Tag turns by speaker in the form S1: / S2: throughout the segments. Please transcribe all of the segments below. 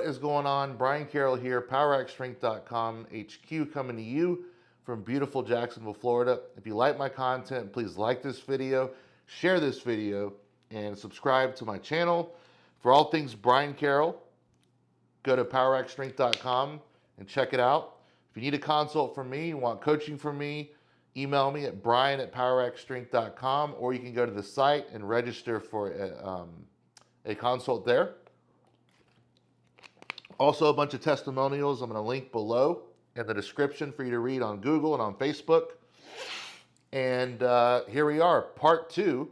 S1: is going on? Brian Carroll here, powerxstrength.com HQ, coming to you from beautiful Jacksonville, Florida. If you like my content, please like this video, share this video, and subscribe to my channel. For all things Brian Carroll, go to powerxstrength.com and check it out. If you need a consult from me, you want coaching from me, email me at brian@powerxstrength.com, or you can go to the site and register for a consult there. Also, a bunch of testimonials I'm going to link below in the description for you to read on Google and on Facebook. And here we are, part 2,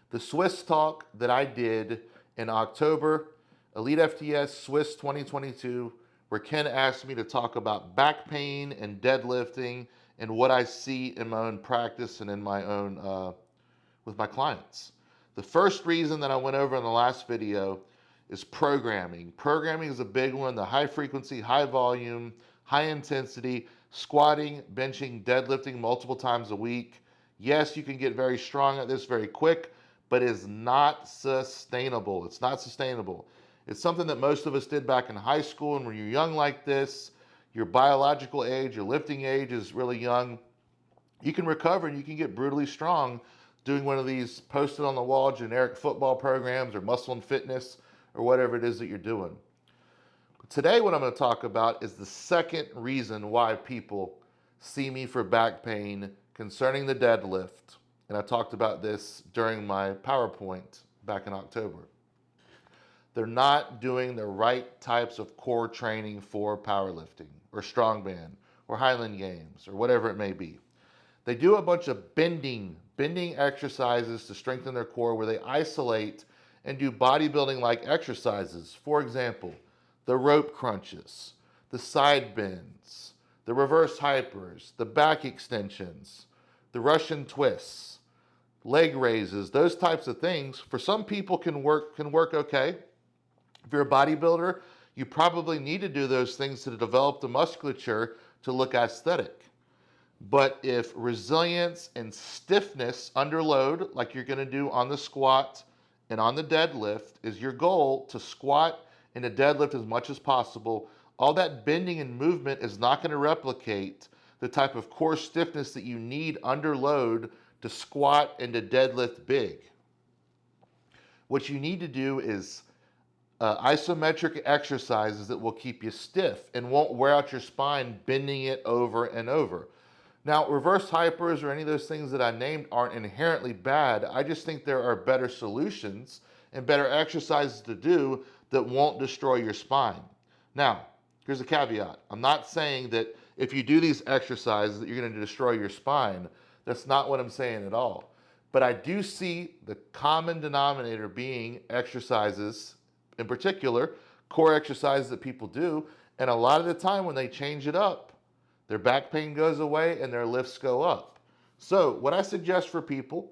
S1: the Swiss talk that I did in October, EliteFTS SWIS 2022, where Ken asked me to talk about back pain and deadlifting and what I see in my own practice and in my own, with my clients. The first reason that I went over in the last video is programming. Programming is a big one, the high frequency, high volume, high intensity, squatting, benching, deadlifting multiple times a week. Yes, you can get very strong at this very quick, but it's not sustainable. It's not sustainable. It's something that most of us did back in high school, and when you're young like this, your biological age, your lifting age is really young, you can recover and you can get brutally strong doing one of these posted on the wall generic football programs or muscle and fitness or whatever it is that you're doing. But today what I'm going to talk about is the second reason why people see me for back pain concerning the deadlift. And I talked about this during my PowerPoint back in October. They're not doing the right types of core training for powerlifting or strongman or Highland Games or whatever it may be. They do a bunch of bending exercises to strengthen their core where they isolate and do bodybuilding-like exercises. For example, the rope crunches, the side bends, the reverse hypers, the back extensions, the Russian twists, leg raises, those types of things. For some people can work okay. If you're a bodybuilder, you probably need to do those things to develop the musculature to look aesthetic. But if resilience and stiffness under load, like you're going to do on the squat and on the deadlift, is your goal, to squat and to deadlift as much as possible, all that bending and movement is not going to replicate the type of core stiffness that you need under load to squat and to deadlift big. What you need to do is isometric exercises that will keep you stiff and won't wear out your spine bending it over and over. Now, reverse hypers or any of those things that I named aren't inherently bad. I just think there are better solutions and better exercises to do that won't destroy your spine. Now, here's a caveat. I'm not saying that if you do these exercises that you're going to destroy your spine. That's not what I'm saying at all. But I do see the common denominator being exercises, in particular, core exercises that people do, and a lot of the time when they change it up, their back pain goes away and their lifts go up. So what I suggest for people,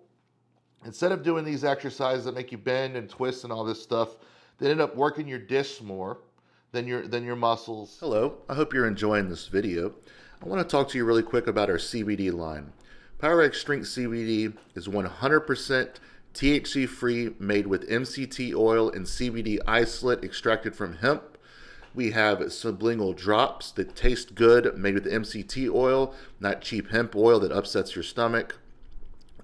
S1: instead of doing these exercises that make you bend and twist and all this stuff, that end up working your discs more than your muscles. Hello, I hope you're enjoying this video. I want to talk to you really quick about our CBD line. PowerX Strength CBD is 100% THC free, made with MCT oil and CBD isolate extracted from hemp. We have sublingual drops that taste good, made with MCT oil, not cheap hemp oil that upsets your stomach.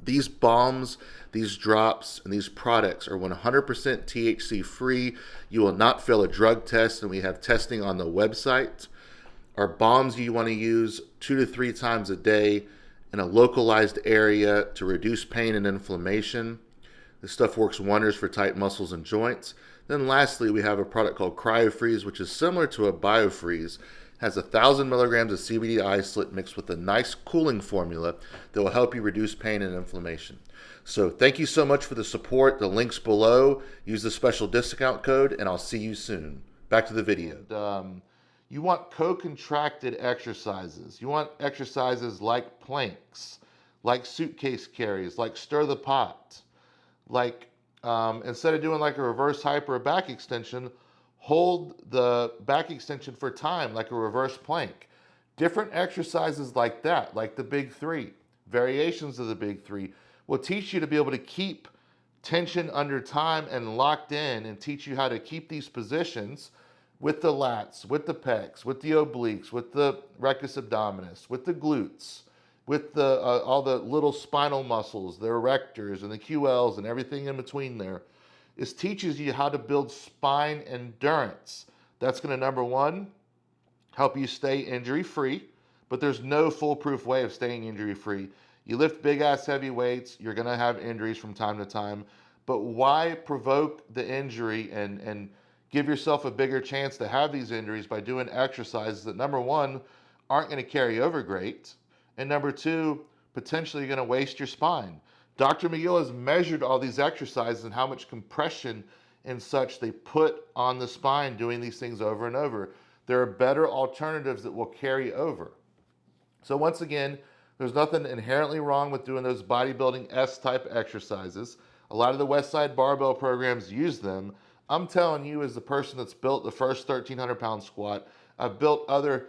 S1: These bombs, these drops, and these products are 100% THC free. You will not fail a drug test, and we have testing on the website. Our bombs you want to use 2 to 3 times a day in a localized area to reduce pain and inflammation. This stuff works wonders for tight muscles and joints. Then lastly, we have a product called CryoFreeze, which is similar to a BioFreeze. It has 1,000 milligrams of CBD isolate mixed with a nice cooling formula that will help you reduce pain and inflammation. So thank you so much for the support. The link's below. Use the special discount code, and I'll see you soon. Back to the video. You want co-contracted exercises. You want exercises like planks, like suitcase carries, like stir the pot, like instead of doing like a reverse hyper or back extension, hold the back extension for time, like a reverse plank. Different exercises like that, like the big 3, variations of the big 3, will teach you to be able to keep tension under time and locked in, and teach you how to keep these positions with the lats, with the pecs, with the obliques, with the rectus abdominis, with the glutes, with the all the little spinal muscles, the erectors and the QLs and everything in between there, is teaches you how to build spine endurance. That's going to, number one, help you stay injury-free, but there's no foolproof way of staying injury-free. You lift big-ass heavy weights, you're going to have injuries from time to time, but why provoke the injury and give yourself a bigger chance to have these injuries by doing exercises that, number one, aren't going to carry over great, and number two, potentially you're going to waste your spine. Dr. McGill has measured all these exercises and how much compression and such they put on the spine doing these things over and over. There are better alternatives that will carry over. So once again, there's nothing inherently wrong with doing those bodybuilding S-type exercises. A lot of the Westside Barbell programs use them. I'm telling you, as the person that's built the first 1,300-pound squat, I've built other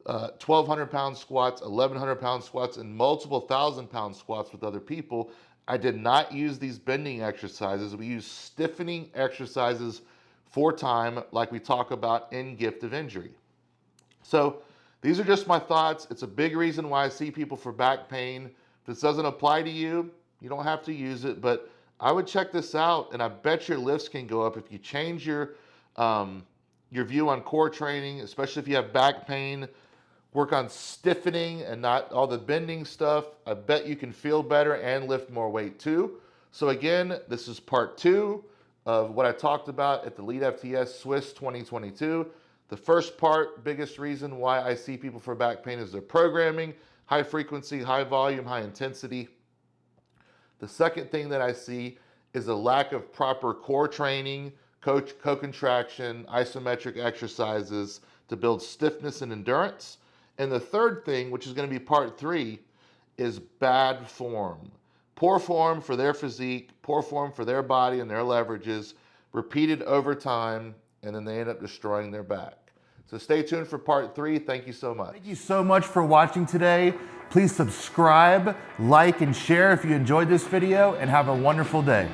S1: 1,200-pound squats, 1,100-pound squats, and multiple 1,000-pound squats with other people. I did not use these bending exercises. We use stiffening exercises for time, like we talk about in Gift of Injury. So these are just my thoughts. It's a big reason why I see people for back pain. If this doesn't apply to you, you don't have to use it, but I would check this out, and I bet your lifts can go up if you change your view on core training, especially if you have back pain. Work on stiffening and not all the bending stuff. I bet you can feel better and lift more weight too. So again, this is part 2 of what I talked about at the EliteFTS SWIS 2022. The first part, biggest reason why I see people for back pain is their programming, high frequency, high volume, high intensity. The second thing that I see is a lack of proper core training, co-contraction, isometric exercises to build stiffness and endurance. And the third thing, which is going to be part 3, is bad form. Poor form for their physique, poor form for their body and their leverages, repeated over time, and then they end up destroying their back. So stay tuned for part 3. Thank you so much.
S2: Thank you so much for watching today. Please subscribe, like, and share if you enjoyed this video, and have a wonderful day.